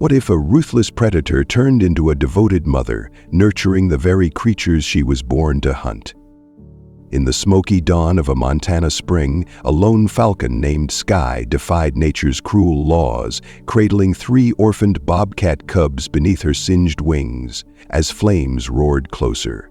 What if a ruthless predator turned into a devoted mother, nurturing the very creatures she was born to hunt? In the smoky dawn of a Montana spring, a lone falcon named Sky defied nature's cruel laws, cradling 3 orphaned bobcat cubs beneath her singed wings as flames roared closer.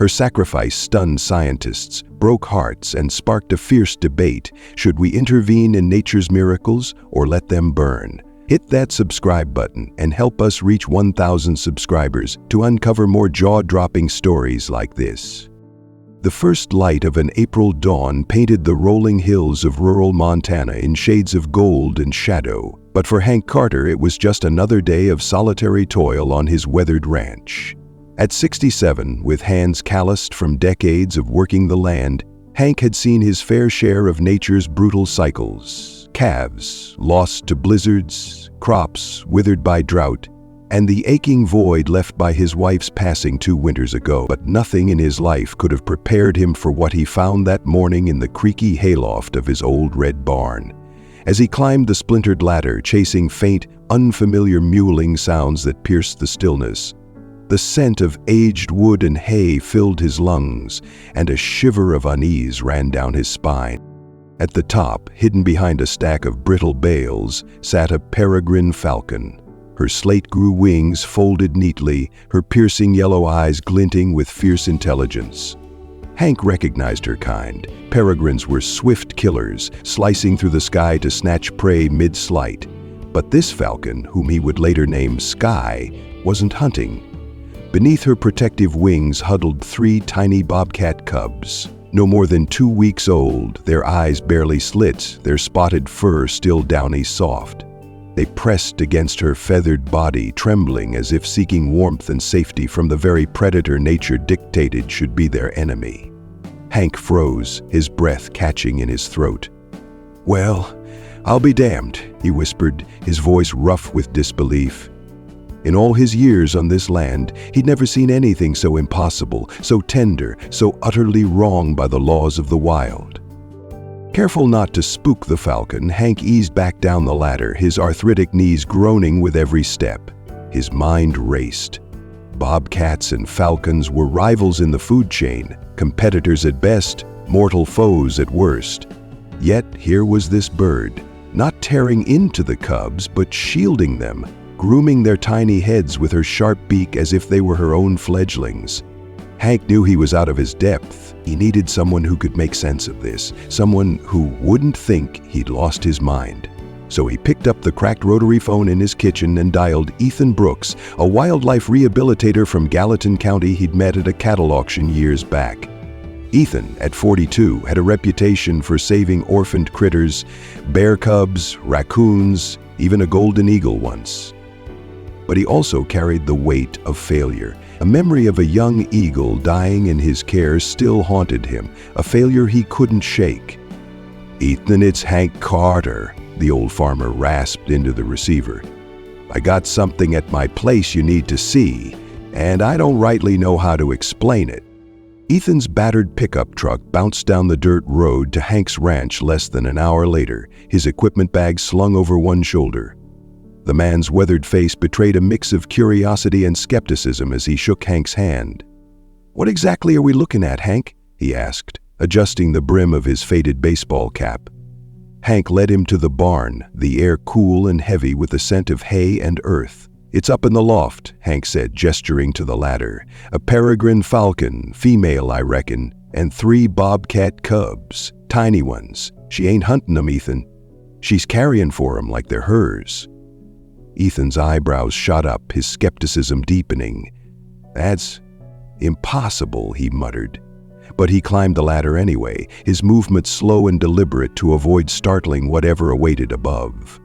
Her sacrifice stunned scientists, broke hearts, and sparked a fierce debate. Should we intervene in nature's miracles or let them burn? Hit that subscribe button and help us reach 1,000 subscribers to uncover more jaw-dropping stories like this. The first light of an April dawn painted the rolling hills of rural Montana in shades of gold and shadow, but for Hank Carter it was just another day of solitary toil on his weathered ranch. At 67, with hands calloused from decades of working the land, Hank had seen his fair share of nature's brutal cycles: calves lost to blizzards, crops withered by drought, and the aching void left by his wife's passing 2 winters ago. But nothing in his life could have prepared him for what he found that morning in the creaky hayloft of his old red barn. As he climbed the splintered ladder, chasing faint, unfamiliar mewling sounds that pierced the stillness, the scent of aged wood and hay filled his lungs, and a shiver of unease ran down his spine. At the top, hidden behind a stack of brittle bales, sat a peregrine falcon. Her slate-grue wings folded neatly, her piercing yellow eyes glinting with fierce intelligence. Hank recognized her kind. Peregrines were swift killers, slicing through the sky to snatch prey mid-slight. But this falcon, whom he would later name Sky, wasn't hunting. Beneath her protective wings huddled 3 tiny bobcat cubs. No more than 2 weeks old, their eyes barely slit, their spotted fur still downy soft. They pressed against her feathered body, trembling as if seeking warmth and safety from the very predator nature dictated should be their enemy. Hank froze, his breath catching in his throat. "Well, I'll be damned," he whispered, his voice rough with disbelief. In all his years on this land, he'd never seen anything so impossible, so tender, so utterly wrong by the laws of the wild. Careful not to spook the falcon, Hank eased back down the ladder, his arthritic knees groaning with every step. His mind raced. Bobcats and falcons were rivals in the food chain, competitors at best, mortal foes at worst. Yet here was this bird, not tearing into the cubs, but shielding them, grooming their tiny heads with her sharp beak as if they were her own fledglings. Hank knew he was out of his depth. He needed someone who could make sense of this, someone who wouldn't think he'd lost his mind. So he picked up the cracked rotary phone in his kitchen and dialed Ethan Brooks, a wildlife rehabilitator from Gallatin County he'd met at a cattle auction years back. Ethan, at 42, had a reputation for saving orphaned critters, bear cubs, raccoons, even a golden eagle once. But he also carried the weight of failure. A memory of a young eagle dying in his care still haunted him, a failure he couldn't shake. "Ethan, it's Hank Carter," the old farmer rasped into the receiver. "I got something at my place you need to see, and I don't rightly know how to explain it." Ethan's battered pickup truck bounced down the dirt road to Hank's ranch less than an hour later, his equipment bag slung over one shoulder. The man's weathered face betrayed a mix of curiosity and skepticism as he shook Hank's hand. "What exactly are we looking at, Hank?" he asked, adjusting the brim of his faded baseball cap. Hank led him to the barn, the air cool and heavy with the scent of hay and earth. "It's up in the loft," Hank said, gesturing to the ladder. "A peregrine falcon, female I reckon, and 3 bobcat cubs, tiny ones. She ain't hunting 'em, Ethan. She's carrying for 'em like they're hers." Ethan's eyebrows shot up, his skepticism deepening. "That's impossible," he muttered. But he climbed the ladder anyway, his movement slow and deliberate to avoid startling whatever awaited above.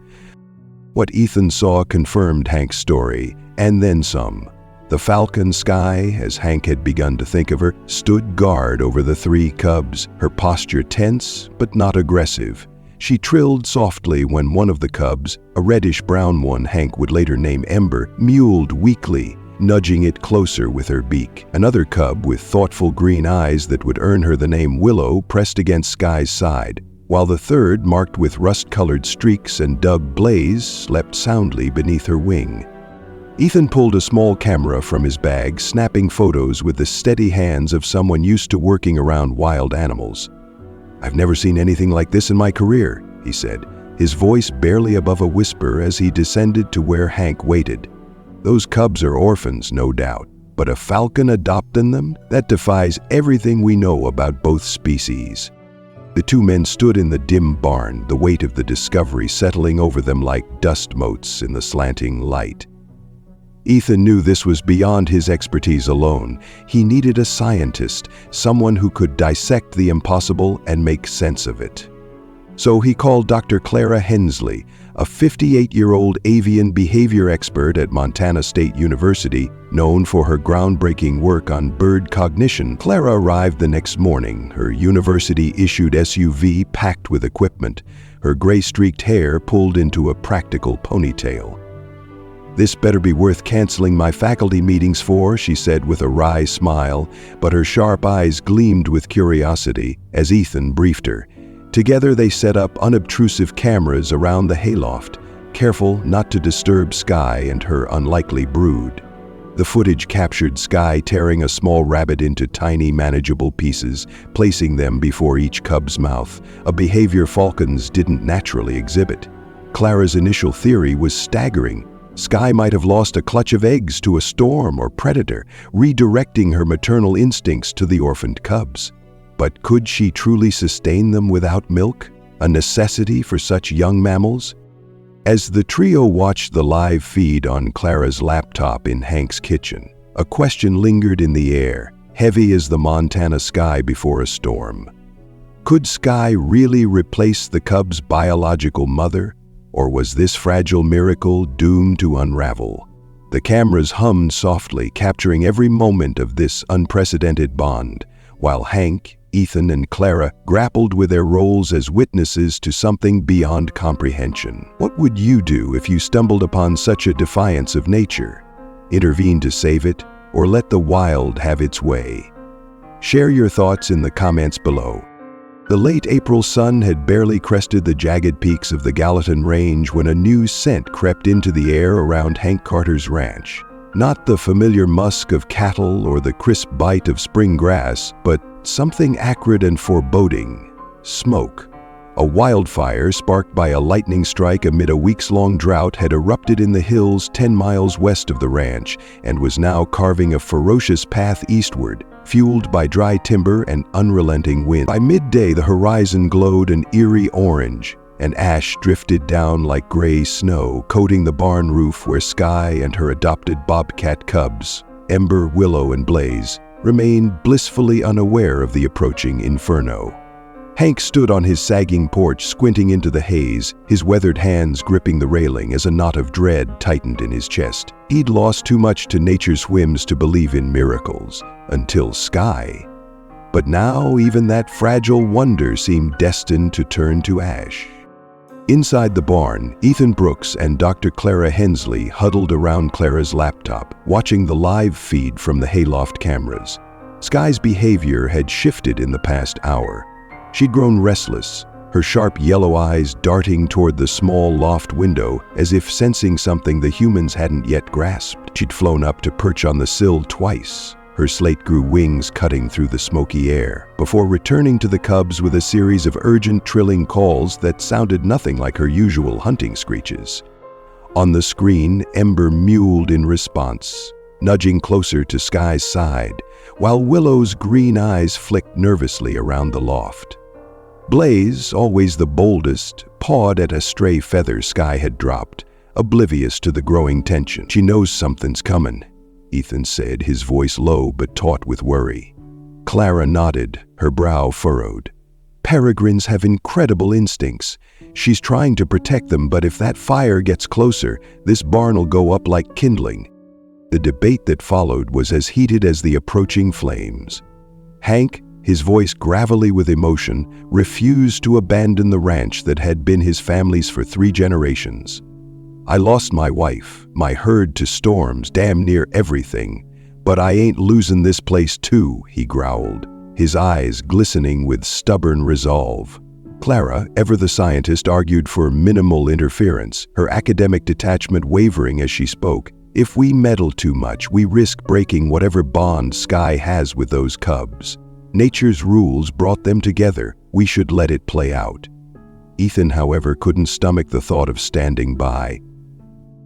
What Ethan saw confirmed Hank's story, and then some. The falcon Sky, as Hank had begun to think of her, stood guard over the 3 cubs, her posture tense but not aggressive. She trilled softly when one of the cubs, a reddish-brown one Hank would later name Ember, mewled weakly, nudging it closer with her beak. Another cub with thoughtful green eyes that would earn her the name Willow pressed against Sky's side, while the third, marked with rust-colored streaks and dubbed Blaze, slept soundly beneath her wing. Ethan pulled a small camera from his bag, snapping photos with the steady hands of someone used to working around wild animals. "I've never seen anything like this in my career," he said, his voice barely above a whisper as he descended to where Hank waited. "Those cubs are orphans, no doubt, but a falcon adopting them? That defies everything we know about both species." The two men stood in the dim barn, the weight of the discovery settling over them like dust motes in the slanting light. Ethan knew this was beyond his expertise alone. He needed a scientist, someone who could dissect the impossible and make sense of it. So he called Dr. Clara Hensley, a 58-year-old avian behavior expert at Montana State University, known for her groundbreaking work on bird cognition. Clara arrived the next morning, her university-issued SUV packed with equipment, her gray-streaked hair pulled into a practical ponytail. "This better be worth canceling my faculty meetings for," she said with a wry smile, but her sharp eyes gleamed with curiosity as Ethan briefed her. Together they set up unobtrusive cameras around the hayloft, careful not to disturb Skye and her unlikely brood. The footage captured Skye tearing a small rabbit into tiny, manageable pieces, placing them before each cub's mouth, a behavior falcons didn't naturally exhibit. Clara's initial theory was staggering. Skye might have lost a clutch of eggs to a storm or predator, redirecting her maternal instincts to the orphaned cubs. But could she truly sustain them without milk, a necessity for such young mammals? As the trio watched the live feed on Clara's laptop in Hank's kitchen, a question lingered in the air, heavy as the Montana sky before a storm. Could Skye really replace the cub's biological mother, or was this fragile miracle doomed to unravel? The cameras hummed softly, capturing every moment of this unprecedented bond, while Hank, Ethan, and Clara grappled with their roles as witnesses to something beyond comprehension. What would you do if you stumbled upon such a defiance of nature? Intervene to save it, or let the wild have its way? Share your thoughts in the comments below. The late April sun had barely crested the jagged peaks of the Gallatin Range when a new scent crept into the air around Hank Carter's ranch. Not the familiar musk of cattle or the crisp bite of spring grass, but something acrid and foreboding: smoke. A wildfire sparked by a lightning strike amid a weeks-long drought had erupted in the hills 10 miles west of the ranch and was now carving a ferocious path eastward, fueled by dry timber and unrelenting wind. By midday, the horizon glowed an eerie orange, and ash drifted down like gray snow, coating the barn roof where Skye and her adopted bobcat cubs, Ember, Willow, and Blaze, remained blissfully unaware of the approaching inferno. Hank stood on his sagging porch, squinting into the haze, his weathered hands gripping the railing as a knot of dread tightened in his chest. He'd lost too much to nature's whims to believe in miracles, until Skye. But now even that fragile wonder seemed destined to turn to ash. Inside the barn, Ethan Brooks and Dr. Clara Hensley huddled around Clara's laptop, watching the live feed from the hayloft cameras. Skye's behavior had shifted in the past hour. She'd grown restless, her sharp yellow eyes darting toward the small loft window as if sensing something the humans hadn't yet grasped. She'd flown up to perch on the sill twice, her slate-grue wings cutting through the smoky air, before returning to the cubs with a series of urgent trilling calls that sounded nothing like her usual hunting screeches. On the screen, Ember mewled in response, nudging closer to Skye's side, while Willow's green eyes flicked nervously around the loft. Blaze, always the boldest, pawed at a stray feather Skye had dropped, oblivious to the growing tension. "She knows something's coming," Ethan said, his voice low but taut with worry. Clara nodded, her brow furrowed. "Peregrines have incredible instincts. She's trying to protect them, but if that fire gets closer, this barn'll go up like kindling." The debate that followed was as heated as the approaching flames. Hank, his voice gravelly with emotion, refused to abandon the ranch that had been his family's for 3 generations. "I lost my wife, my herd to storms, damn near everything, but I ain't losing this place too," he growled, his eyes glistening with stubborn resolve. Clara, ever the scientist, argued for minimal interference, her academic detachment wavering as she spoke. If we meddle too much, we risk breaking whatever bond Sky has with those cubs. Nature's rules brought them together. We should let it play out. Ethan, however, couldn't stomach the thought of standing by.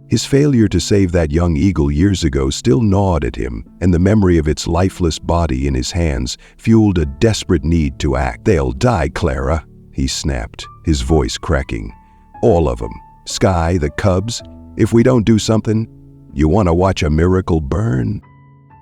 His failure to save that young eagle years ago still gnawed at him, and the memory of its lifeless body in his hands fueled a desperate need to act. "They'll die, Clara," he snapped, his voice cracking. "All of them. Sky, the cubs. If we don't do something, you want to watch a miracle burn?"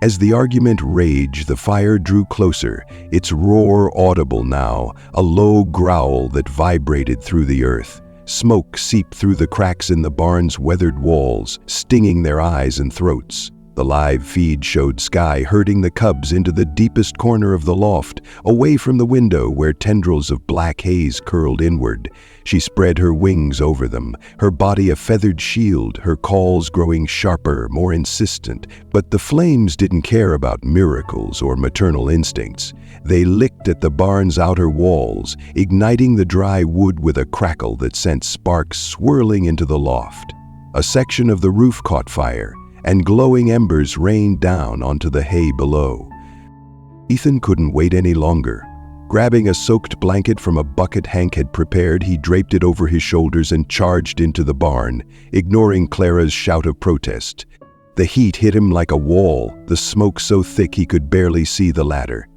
As the argument raged, the fire drew closer, its roar audible now, a low growl that vibrated through the earth. Smoke seeped through the cracks in the barn's weathered walls, stinging their eyes and throats. The live feed showed Sky herding the cubs into the deepest corner of the loft, away from the window where tendrils of black haze curled inward. She spread her wings over them, her body a feathered shield, her calls growing sharper, more insistent. But the flames didn't care about miracles or maternal instincts. They licked at the barn's outer walls, igniting the dry wood with a crackle that sent sparks swirling into the loft. A section of the roof caught fire, and glowing embers rained down onto the hay below. Ethan couldn't wait any longer. Grabbing a soaked blanket from a bucket Hank had prepared, he draped it over his shoulders and charged into the barn, ignoring Clara's shout of protest. The heat hit him like a wall, the smoke so thick he could barely see the ladder.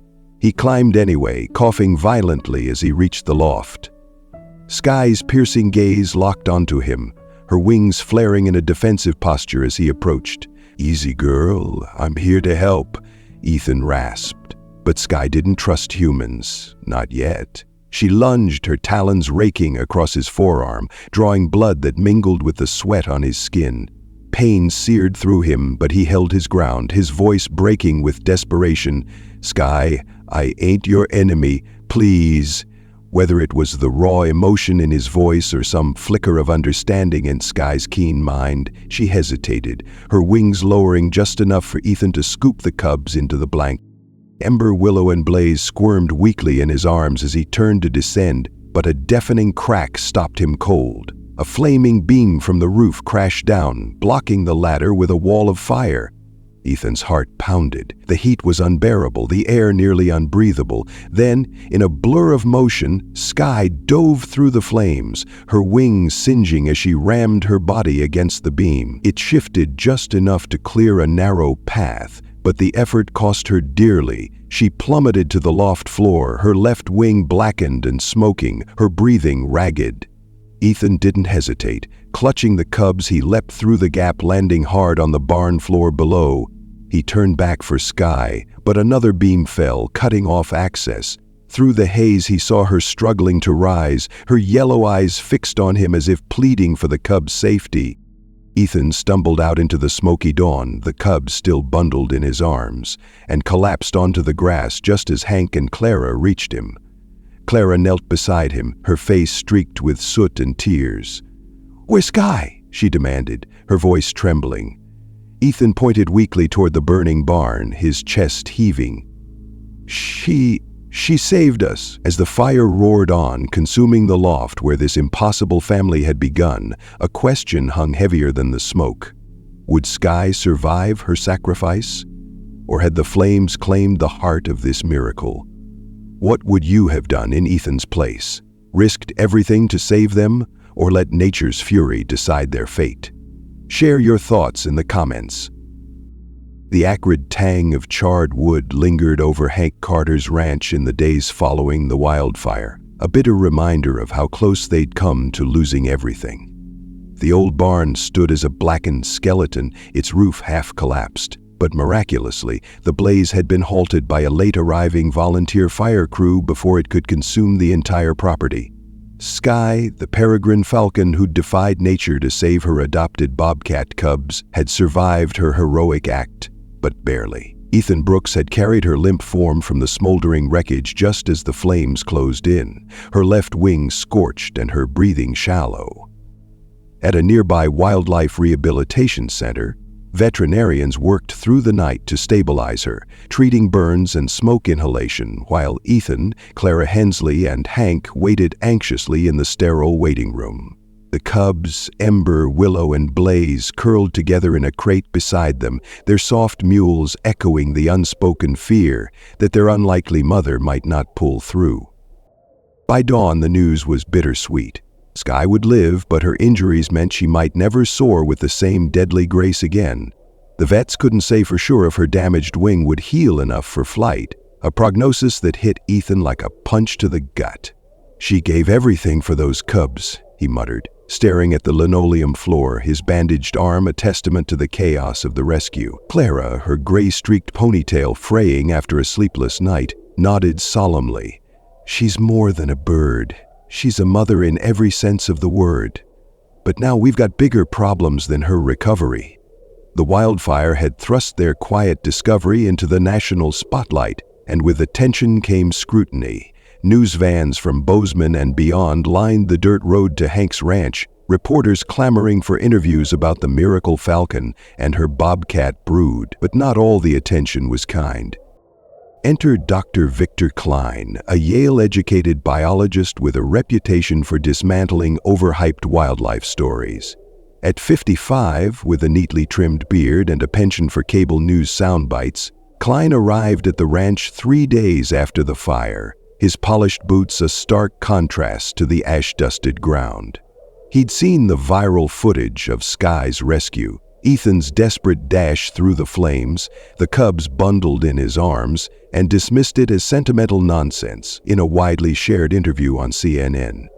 He climbed anyway, coughing violently as he reached the loft. Sky's piercing gaze locked onto him, her wings flaring in a defensive posture as he approached. "Easy, girl, I'm here to help," Ethan rasped. But Sky didn't trust humans, not yet. She lunged, her talons raking across his forearm, drawing blood that mingled with the sweat on his skin. Pain seared through him, but he held his ground, his voice breaking with desperation. "Sky, I ain't your enemy, please." Whether it was the raw emotion in his voice or some flicker of understanding in Sky's keen mind, she hesitated, her wings lowering just enough for Ethan to scoop the cubs into the blanket. Ember, Willow, and Blaze squirmed weakly in his arms as he turned to descend, but a deafening crack stopped him cold. A flaming beam from the roof crashed down, blocking the ladder with a wall of fire. Ethan's heart pounded. The heat was unbearable, the air nearly unbreathable. Then, in a blur of motion, Sky dove through the flames, her wings singeing as she rammed her body against the beam. It shifted just enough to clear a narrow path, but the effort cost her dearly. She plummeted to the loft floor, her left wing blackened and smoking, her breathing ragged. Ethan didn't hesitate. Clutching the cubs, he leapt through the gap, landing hard on the barn floor below. He turned back for Sky, but another beam fell, cutting off access. Through the haze, he saw her struggling to rise, her yellow eyes fixed on him as if pleading for the cubs' safety. Ethan stumbled out into the smoky dawn, the cubs still bundled in his arms, and collapsed onto the grass just as Hank and Clara reached him. Clara knelt beside him, her face streaked with soot and tears. "Where's Sky?" she demanded, her voice trembling. Ethan pointed weakly toward the burning barn, his chest heaving. She saved us." As the fire roared on, consuming the loft where this impossible family had begun, a question hung heavier than the smoke. Would Sky survive her sacrifice? Or had the flames claimed the heart of this miracle? What would you have done in Ethan's place? Risked everything to save them, or let nature's fury decide their fate? Share your thoughts in the comments. The acrid tang of charred wood lingered over Hank Carter's ranch in the days following the wildfire, a bitter reminder of how close they'd come to losing everything. The old barn stood as a blackened skeleton, its roof half collapsed, but miraculously, the blaze had been halted by a late-arriving volunteer fire crew before it could consume the entire property. Sky, the peregrine falcon who'd defied nature to save her adopted bobcat cubs, had survived her heroic act, but barely. Ethan Brooks had carried her limp form from the smoldering wreckage just as the flames closed in, her left wing scorched and her breathing shallow. At a nearby wildlife rehabilitation center, Veterinarians worked through the night to stabilize her, treating burns and smoke inhalation, while Ethan, Clara Hensley, and Hank waited anxiously in the sterile waiting room. The cubs, Ember, Willow, and Blaze, curled together in a crate beside them, their soft mewls echoing the unspoken fear that their unlikely mother might not pull through. By dawn, the news was bittersweet. Sky would live, but her injuries meant she might never soar with the same deadly grace again. The vets couldn't say for sure if her damaged wing would heal enough for flight, a prognosis that hit Ethan like a punch to the gut. "She gave everything for those cubs," he muttered, staring at the linoleum floor, his bandaged arm a testament to the chaos of the rescue. Clara, her gray-streaked ponytail fraying after a sleepless night, nodded solemnly. "She's more than a bird. She's a mother in every sense of the word. But now we've got bigger problems than her recovery." The wildfire had thrust their quiet discovery into the national spotlight, and with attention came scrutiny. News vans from Bozeman and beyond lined the dirt road to Hank's ranch, reporters clamoring for interviews about the miracle Falcon and her Bobcat brood. But not all the attention was kind. Enter Dr. Victor Klein, a Yale-educated biologist with a reputation for dismantling overhyped wildlife stories. At 55, with a neatly trimmed beard and a penchant for cable news soundbites, Klein arrived at the ranch 3 days after the fire, his polished boots a stark contrast to the ash-dusted ground. He'd seen the viral footage of Sky's rescue, Ethan's desperate dash through the flames, the cubs bundled in his arms, and dismissed it as sentimental nonsense in a widely shared interview on CNN.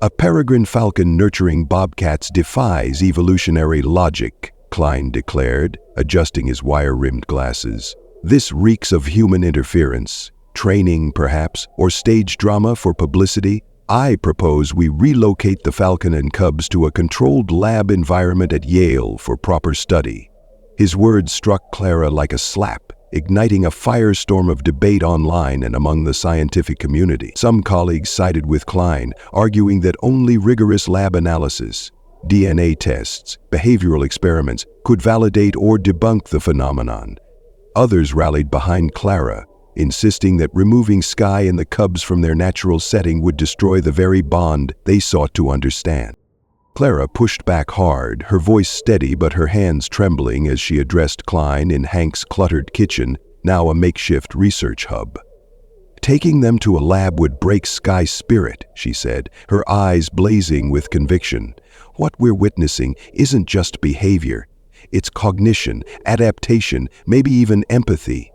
"A peregrine falcon nurturing bobcats defies evolutionary logic," Klein declared, adjusting his wire-rimmed glasses. "This reeks of human interference, training perhaps, or stage drama for publicity. I propose we relocate the falcon and cubs to a controlled lab environment at Yale for proper study." His words struck Clara like a slap, igniting a firestorm of debate online and among the scientific community. Some colleagues sided with Klein, arguing that only rigorous lab analysis, DNA tests, behavioral experiments could validate or debunk the phenomenon. Others rallied behind Clara, insisting that removing Sky and the cubs from their natural setting would destroy the very bond they sought to understand. Clara pushed back hard, her voice steady but her hands trembling as she addressed Klein in Hank's cluttered kitchen, now a makeshift research hub. "Taking them to a lab would break Sky's spirit," she said, her eyes blazing with conviction. "What we're witnessing isn't just behavior. It's cognition, adaptation, maybe even empathy.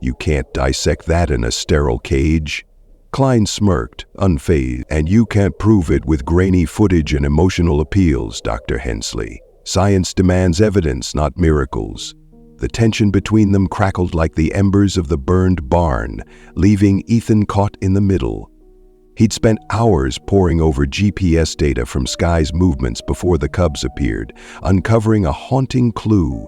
You can't dissect that in a sterile cage." Klein smirked, unfazed. "And you can't prove it with grainy footage and emotional appeals, Dr. Hensley. Science demands evidence, not miracles." The tension between them crackled like the embers of the burned barn, leaving Ethan caught in the middle. He'd spent hours poring over GPS data from Sky's movements before the cubs appeared, uncovering a haunting clue.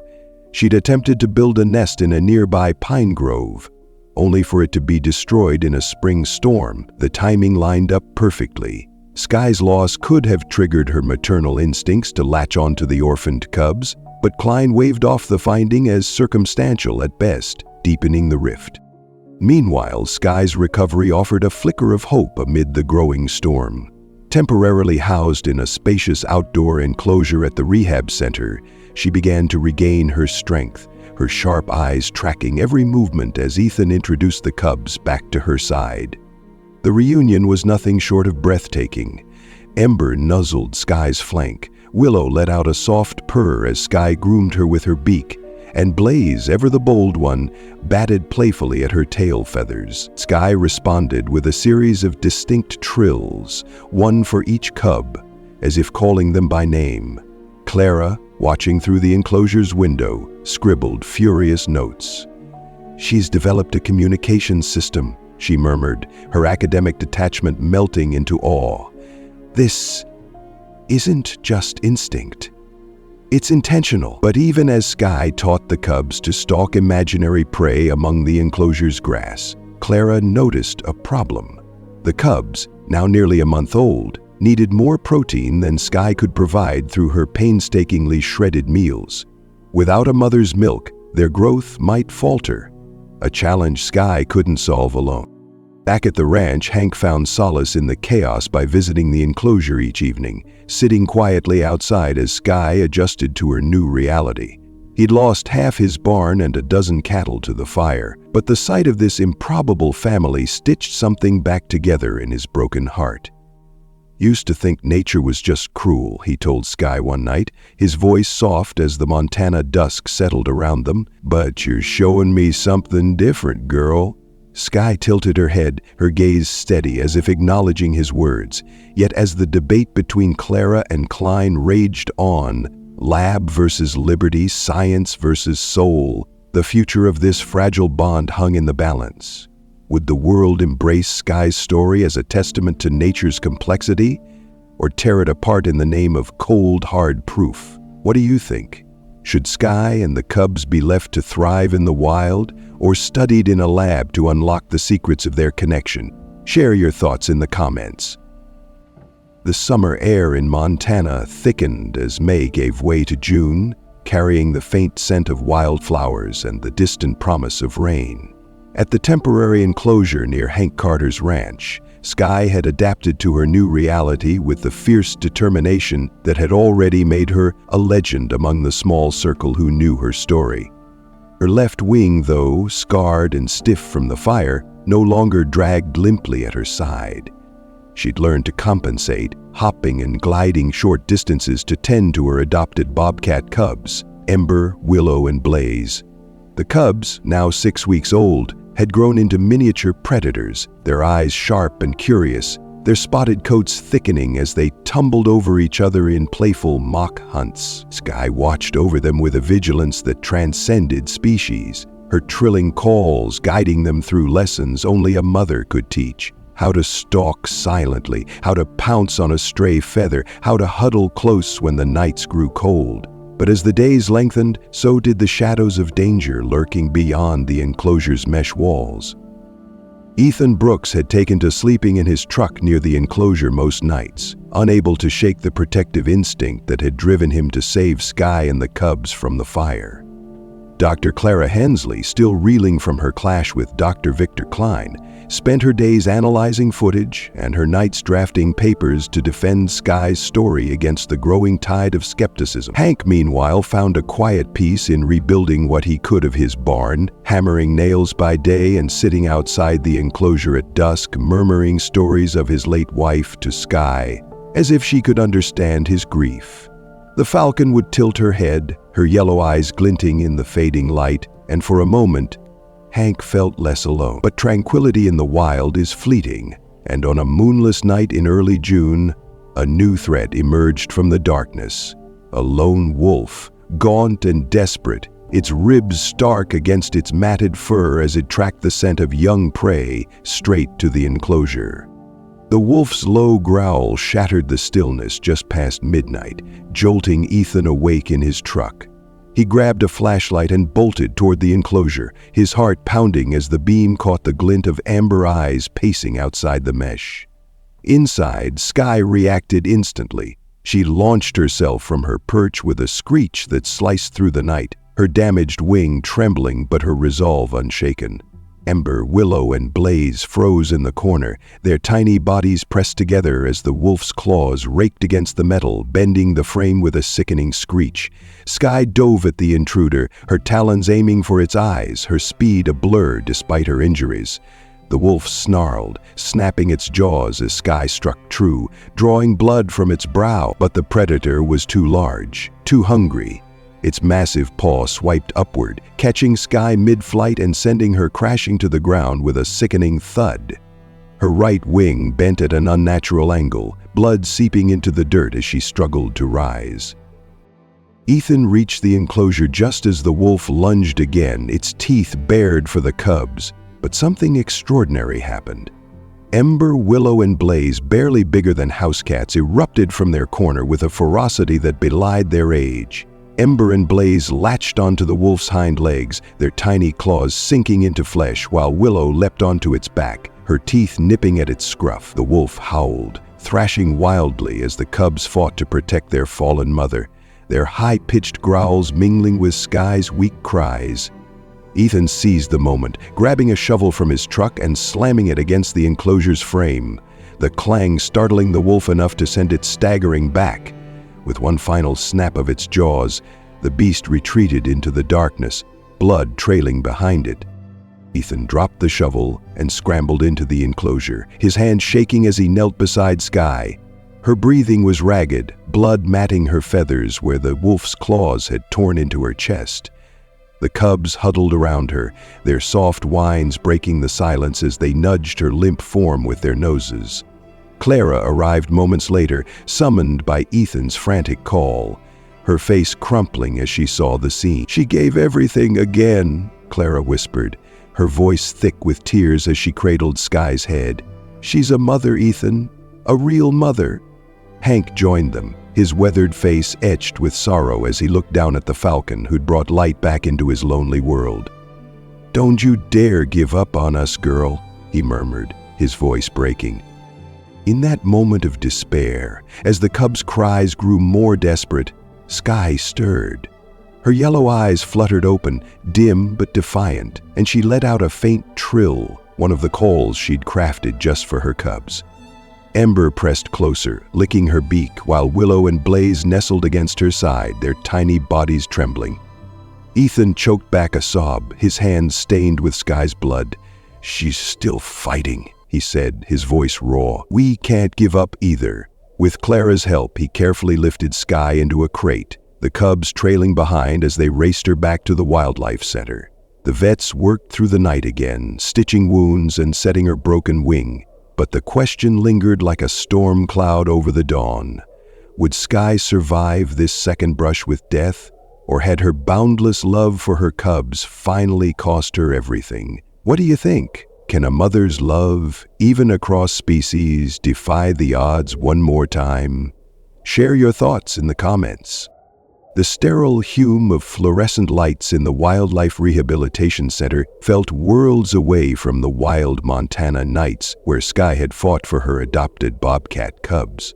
She'd attempted to build a nest in a nearby pine grove, only for it to be destroyed in a spring storm. The timing lined up perfectly. Sky's loss could have triggered her maternal instincts to latch onto the orphaned cubs, but Klein waved off the finding as circumstantial at best, deepening the rift. Meanwhile, Sky's recovery offered a flicker of hope amid the growing storm. Temporarily housed in a spacious outdoor enclosure at the rehab center, she began to regain her strength, her sharp eyes tracking every movement as Ethan introduced the cubs back to her side. The reunion was nothing short of breathtaking. Ember nuzzled Sky's flank, Willow let out a soft purr as Sky groomed her with her beak, and Blaze, ever the bold one, batted playfully at her tail feathers. Sky responded with a series of distinct trills, one for each cub, as if calling them by name. Clara, watching through the enclosure's window, scribbled furious notes. "She's developed a communication system," she murmured, her academic detachment melting into awe. "This isn't just instinct. It's intentional." But even as Sky taught the cubs to stalk imaginary prey among the enclosure's grass, Clara noticed a problem. The cubs, now nearly a month old, needed more protein than Sky could provide through her painstakingly shredded meals. Without a mother's milk, their growth might falter, a challenge Sky couldn't solve alone. Back at the ranch, Hank found solace in the chaos by visiting the enclosure each evening, sitting quietly outside as Sky adjusted to her new reality. He'd lost half his barn and a dozen cattle to the fire, but the sight of this improbable family stitched something back together in his broken heart. "Used to think nature was just cruel," he told Sky one night, his voice soft as the Montana dusk settled around them. "But you're showing me something different, girl." Sky tilted her head, her gaze steady as if acknowledging his words. Yet as the debate between Clara and Klein raged on, lab versus liberty, science versus soul, the future of this fragile bond hung in the balance. Would the world embrace Sky's story as a testament to nature's complexity, or tear it apart in the name of cold, hard proof? What do you think? Should Sky and the cubs be left to thrive in the wild, or studied in a lab to unlock the secrets of their connection? Share your thoughts in the comments. The summer air in Montana thickened as May gave way to June, carrying the faint scent of wildflowers and the distant promise of rain. At the temporary enclosure near Hank Carter's ranch, Sky had adapted to her new reality with the fierce determination that had already made her a legend among the small circle who knew her story. Her left wing, though scarred and stiff from the fire, no longer dragged limply at her side. She'd learned to compensate, hopping and gliding short distances to tend to her adopted Bobcat cubs, Ember, Willow, and Blaze. The cubs, now 6 weeks old, had grown into miniature predators, their eyes sharp and curious, their spotted coats thickening as they tumbled over each other in playful mock hunts. Sky watched over them with a vigilance that transcended species, her trilling calls guiding them through lessons only a mother could teach. How to stalk silently, how to pounce on a stray feather, how to huddle close when the nights grew cold. But as the days lengthened, so did the shadows of danger lurking beyond the enclosure's mesh walls. Ethan Brooks had taken to sleeping in his truck near the enclosure most nights, unable to shake the protective instinct that had driven him to save Sky and the cubs from the fire. Dr. Clara Hensley, still reeling from her clash with Dr. Victor Klein, spent her days analyzing footage and her nights drafting papers to defend Sky's story against the growing tide of skepticism. Hank, meanwhile, found a quiet peace in rebuilding what he could of his barn, hammering nails by day and sitting outside the enclosure at dusk, murmuring stories of his late wife to Sky, as if she could understand his grief. The Falcon would tilt her head, her yellow eyes glinting in the fading light, and for a moment, Hank felt less alone. But tranquility in the wild is fleeting, and on a moonless night in early June, a new threat emerged from the darkness. A lone wolf, gaunt and desperate, its ribs stark against its matted fur as it tracked the scent of young prey straight to the enclosure. The wolf's low growl shattered the stillness just past midnight, jolting Ethan awake in his truck. He grabbed a flashlight and bolted toward the enclosure, his heart pounding as the beam caught the glint of amber eyes pacing outside the mesh. Inside, Sky reacted instantly. She launched herself from her perch with a screech that sliced through the night, her damaged wing trembling but her resolve unshaken. Ember, Willow, and Blaze froze in the corner, their tiny bodies pressed together as the wolf's claws raked against the metal, bending the frame with a sickening screech. Sky dove at the intruder, her talons aiming for its eyes, her speed a blur despite her injuries. The wolf snarled, snapping its jaws as Sky struck true, drawing blood from its brow, but the predator was too large, too hungry. Its massive paw swiped upward, catching Sky mid-flight and sending her crashing to the ground with a sickening thud. Her right wing bent at an unnatural angle, blood seeping into the dirt as she struggled to rise. Ethan reached the enclosure just as the wolf lunged again, its teeth bared for the cubs, but something extraordinary happened. Ember, Willow, and Blaze, barely bigger than house cats, erupted from their corner with a ferocity that belied their age. Ember and Blaze latched onto the wolf's hind legs, their tiny claws sinking into flesh, while Willow leapt onto its back, her teeth nipping at its scruff. The wolf howled, thrashing wildly as the cubs fought to protect their fallen mother. their high-pitched growls mingling with Sky's weak cries. Ethan seized the moment, grabbing a shovel from his truck and slamming it against the enclosure's frame, the clang startling the wolf enough to send it staggering back. With one final snap of its jaws, the beast retreated into the darkness, blood trailing behind it. Ethan dropped the shovel and scrambled into the enclosure, his hand shaking as he knelt beside Sky. Her breathing was ragged, blood matting her feathers where the wolf's claws had torn into her chest. The cubs huddled around her, their soft whines breaking the silence as they nudged her limp form with their noses. Clara arrived moments later, summoned by Ethan's frantic call, her face crumpling as she saw the scene. "She gave everything again," Clara whispered, her voice thick with tears as she cradled Sky's head. "She's a mother, Ethan, a real mother." Hank joined them, his weathered face etched with sorrow as he looked down at the Falcon who'd brought light back into his lonely world. "Don't you dare give up on us, girl," he murmured, his voice breaking. In that moment of despair, as the cub's cries grew more desperate, Sky stirred. Her yellow eyes fluttered open, dim but defiant, and she let out a faint trill, one of the calls she'd crafted just for her cubs. Ember pressed closer, licking her beak, while Willow and Blaze nestled against her side, their tiny bodies trembling. Ethan choked back a sob, his hands stained with Sky's blood. "She's still fighting," he said, his voice raw. "We can't give up either." With Clara's help, he carefully lifted Sky into a crate, the cubs trailing behind as they raced her back to the wildlife center. The vets worked through the night again, stitching wounds and setting her broken wing. But the question lingered like a storm cloud over the dawn. Would Sky survive this second brush with death? Or had her boundless love for her cubs finally cost her everything? What do you think? Can a mother's love, even across species, defy the odds one more time? Share your thoughts in the comments. The sterile hum of fluorescent lights in the Wildlife Rehabilitation Center felt worlds away from the wild Montana nights where Sky had fought for her adopted bobcat cubs.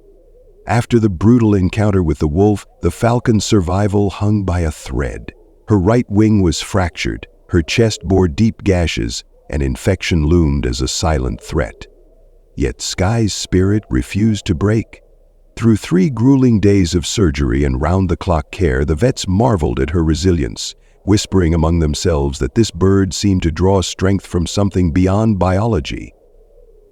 After the brutal encounter with the wolf, the Falcon's survival hung by a thread. Her right wing was fractured, her chest bore deep gashes, and infection loomed as a silent threat. Yet Sky's spirit refused to break. Through 3 grueling days of surgery and round-the-clock care, the vets marveled at her resilience, whispering among themselves that this bird seemed to draw strength from something beyond biology.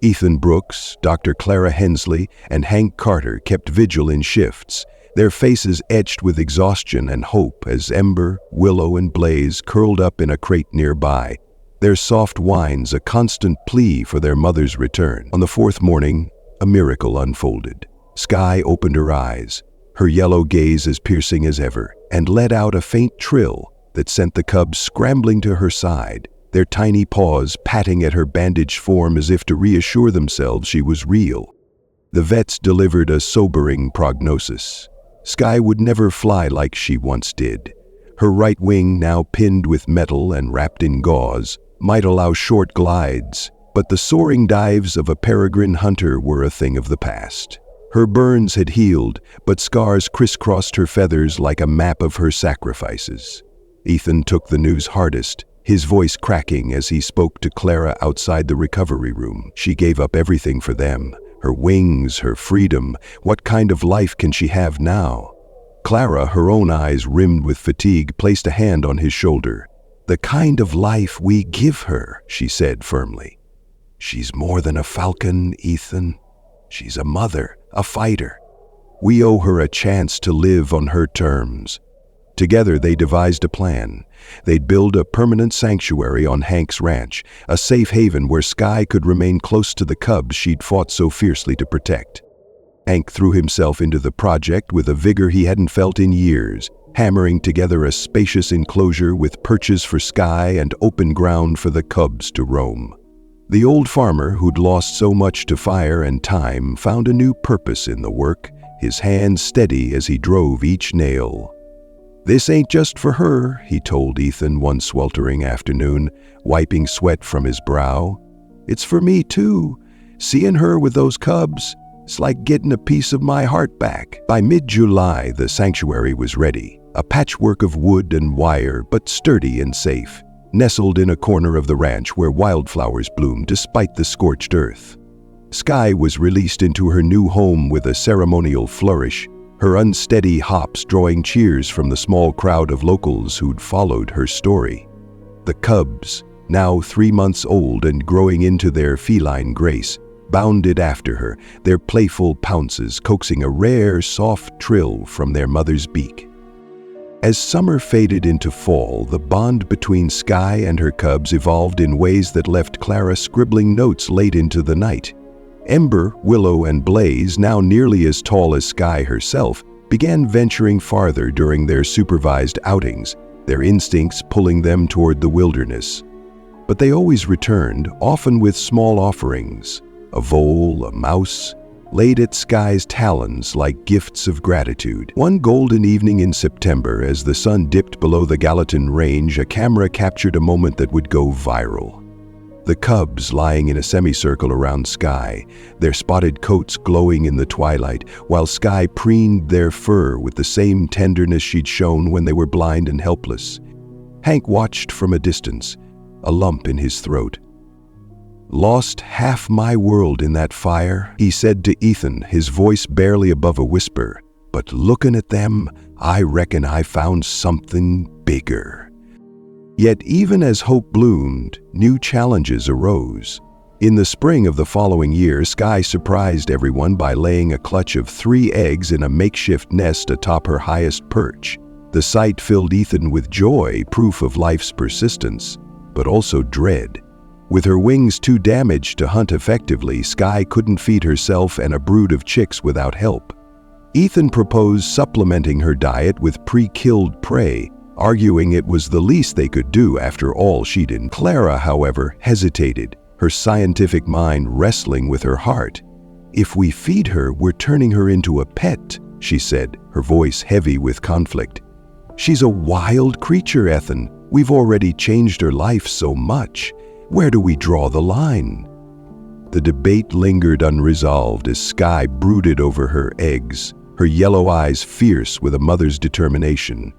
Ethan Brooks, Dr. Clara Hensley, and Hank Carter kept vigil in shifts, their faces etched with exhaustion and hope as Ember, Willow, and Blaze curled up in a crate nearby, their soft whines a constant plea for their mother's return. On the 4th morning, a miracle unfolded. Sky opened her eyes, her yellow gaze as piercing as ever, and let out a faint trill that sent the cubs scrambling to her side, their tiny paws patting at her bandaged form as if to reassure themselves she was real. The vets delivered a sobering prognosis. Sky would never fly like she once did. Her right wing, now pinned with metal and wrapped in gauze, might allow short glides, but the soaring dives of a peregrine hunter were a thing of the past. Her burns had healed, but scars crisscrossed her feathers like a map of her sacrifices. Ethan took the news hardest, his voice cracking as he spoke to Clara outside the recovery room. She gave up everything for them, her wings, her freedom. What kind of life can she have now? Clara, her own eyes rimmed with fatigue, placed a hand on his shoulder. "The kind of life we give her," she said firmly. "She's more than a falcon, Ethan. She's a mother, a fighter. We owe her a chance to live on her terms." Together they devised a plan. They'd build a permanent sanctuary on Hank's ranch, a safe haven where Sky could remain close to the cubs she'd fought so fiercely to protect. Hank threw himself into the project with a vigor he hadn't felt in years, hammering together a spacious enclosure with perches for Sky and open ground for the cubs to roam. The old farmer, who'd lost so much to fire and time, found a new purpose in the work, his hands steady as he drove each nail. "This ain't just for her," he told Ethan one sweltering afternoon, wiping sweat from his brow. "It's for me too. Seeing her with those cubs, It's like getting a piece of my heart back." By mid-July, the sanctuary was ready, a patchwork of wood and wire, but sturdy and safe, nestled in a corner of the ranch where wildflowers bloomed despite the scorched earth. Sky was released into her new home with a ceremonial flourish, her unsteady hops drawing cheers from the small crowd of locals who'd followed her story. The cubs, now 3 months old and growing into their feline grace, bounded after her, their playful pounces coaxing a rare, soft trill from their mother's beak. As summer faded into fall, the bond between Sky and her cubs evolved in ways that left Clara scribbling notes late into the night. Ember, Willow, and Blaze, now nearly as tall as Sky herself, began venturing farther during their supervised outings, their instincts pulling them toward the wilderness. But they always returned, often with small offerings, a vole, a mouse, laid at Sky's talons like gifts of gratitude. One golden evening in September, as the sun dipped below the Gallatin Range, a camera captured a moment that would go viral. The cubs lying in a semicircle around Sky, their spotted coats glowing in the twilight, while Sky preened their fur with the same tenderness she'd shown when they were blind and helpless. Hank watched from a distance, a lump in his throat. "Lost half my world in that fire," he said to Ethan, his voice barely above a whisper. "But looking at them, I reckon I found something bigger." Yet even as hope bloomed, new challenges arose. In the spring of the following year, Sky surprised everyone by laying a clutch of 3 eggs in a makeshift nest atop her highest perch. The sight filled Ethan with joy, proof of life's persistence, but also dread. With her wings too damaged to hunt effectively, Sky couldn't feed herself and a brood of chicks without help. Ethan proposed supplementing her diet with pre-killed prey, arguing it was the least they could do after all she'd done. Clara, however, hesitated, her scientific mind wrestling with her heart. "If we feed her, we're turning her into a pet," she said, her voice heavy with conflict. "She's a wild creature, Ethan. We've already changed her life so much. Where do we draw the line?" The debate lingered unresolved as Sky brooded over her eggs, her yellow eyes fierce with a mother's determination.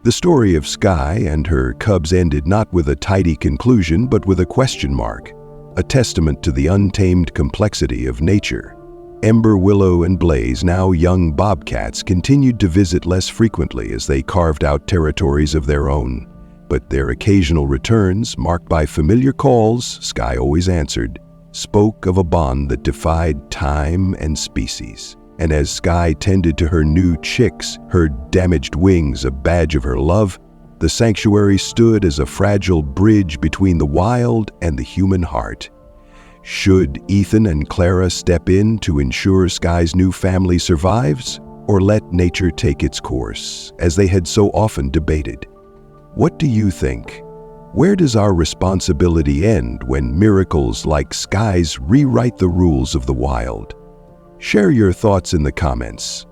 The story of Sky and her cubs ended not with a tidy conclusion, but with a question mark, a testament to the untamed complexity of nature. Ember, Willow, and Blaze, now young bobcats, continued to visit less frequently as they carved out territories of their own. But their occasional returns, marked by familiar calls, Sky always answered, spoke of a bond that defied time and species. And as Sky tended to her new chicks, her damaged wings a badge of her love, the sanctuary stood as a fragile bridge between the wild and the human heart. Should Ethan and Clara step in to ensure Sky's new family survives, or let nature take its course, as they had so often debated? What do you think? Where does our responsibility end when miracles like Sky's rewrite the rules of the wild? Share your thoughts in the comments.